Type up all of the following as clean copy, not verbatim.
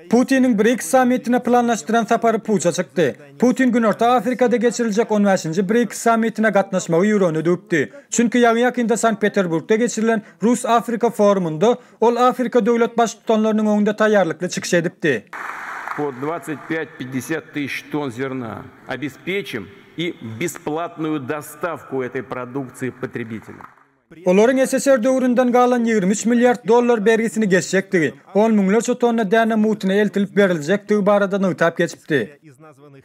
Putin'in BRICS sammitine planlaştıran saparı puça çıktı. Putin Günörtü Afrika'da geçirilecek 15. BRICS sammitine katnaşmağı yürüyünü döptü. Çünkü yakında Sankt Peterburg'da geçirilen Rus-Afrika forumunda ol Afrika devlet baş tutanlarının önünde tayarlıklı çıkış edipti. По 25-50 тысяч тонн зерна обеспечим и бесплатную доставку этой продукции потребителям. Onların SSR döwründen galan 23 milyar dollar bergisini geçecekdi. 10 milyarça tonna däne mutine eltilip berilecekdi barada nötap geçipdi.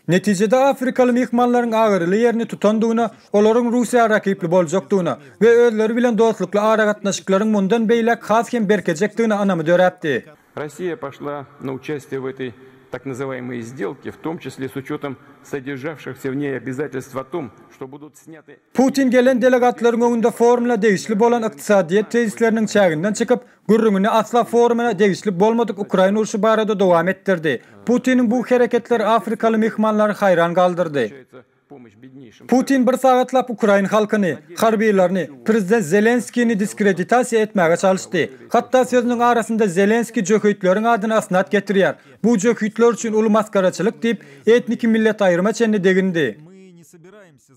Neticede Afrikalı mihmanların ağırlığı yerini tutanduğuna, onların Rusya rakipli boljakduğuna ve özleri bilen dostlukla ara gatnaşıkların bundan beylek hasken berkecektiğine anamı dörepti. Россия пошла на участие в этой так называемой сделке, в том числе с учетом содержавшихся в ней обязательств о том, что будут сняты... Putin gelen delegatların önünde formula değişli bolan iktisadiyet tesislerinin çağından çıkıp gürrüngünü asla formula değişli bolmadık Ukrayna uruşu barada devam ettirdi. Putin'in bu hareketleri Afrikalı mihmanları hayran kaldırdı. Putin bir saatlap Ukrayna halkını, harbiylerini, Prezident Zelenski'ni diskreditasiya etmeye çalıştı. Hatta sözünün arasında Zelenski jöküytlerin adını asnat getiriyor. Bu jöküytler için ulu maskaraçılık deyip etnik millet ayrıma çenni degindi.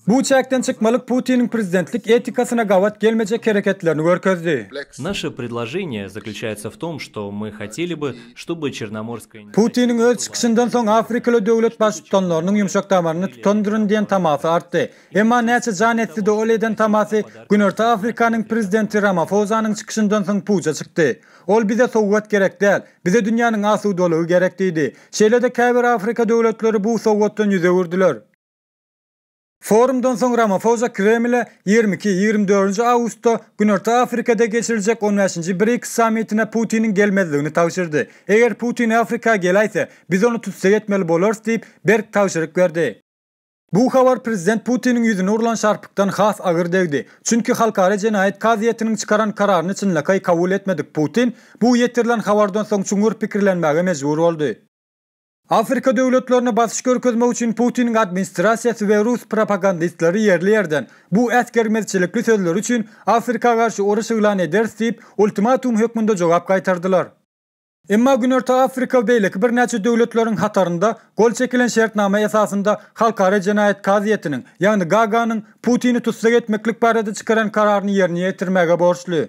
Bu çekten çıkmalık Putin'in prezidentlik etikasına gavat gelmeyecek hareketlerini görkezdi. Nаше предложение заключается в том, что мы хотели бы, чтобы Черноморская... Putin'in öz çıkışından son Afrikalı devlet baş tutanlarının yumuşak damarını tutandırın diyen taması arttı. Emma neçe canetli de oleden taması Günörtü Afrika'nın prezidenti Ramaphosa'nın çıkışından son puca çıktı. Ol bize soğuk gerek değil, bize dünyanın asudoluğu gerektiydi. Şeylerde kayber Afrika devletleri bu soğuktan yüze vurdular. Forumdan sonra Ramaphosa Kreml'e 22-24 Ağustos Günörtü Afrika'da geçirilecek 15. BRICS sammitine Putin'in gelmezliğini tavşırdı. Eğer Putin Afrika'ya gelaysa biz onu tutsa etmeli bolars deyip berk tavşırık verdi. Bu haber Prezident Putin'in yüzüne urulan şarpıktan has ağır değdi. Çünkü halkara cenayet kaziyetinin çıkaran kararını çınlakay kabul etmedik Putin, bu yetirilen haberden son çungur pikirlenmeye mecbur oldu. Afrika devletlerine basış görkezmek için Putin'in administrasiyası ve Rus propagandistleri yerli yerden bu askermezçilikli sözler için Afrika karşı uruş ilan ederiz deyip ultimatum hükmünde cevap kaytardılar. Emma Günörtü Afrika beyleki bir neçe devletlerin hatarında gol çekilen şartname esasında halkara cenayet kaziyetinin yani Gaga'nın Putin'i tutsak etmeklik barada çıkaran kararını yerine getirmeye borçlu.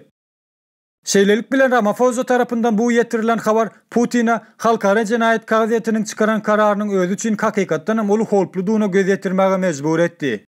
Şeylelik bilen Ramaphosa tarafından bu yetirilen haber Putin'e halkara cenayet kaziyetinin çıkaran kararının özü için hakikattan ulu holpluduğuna göz yetirmeye mecbur etti.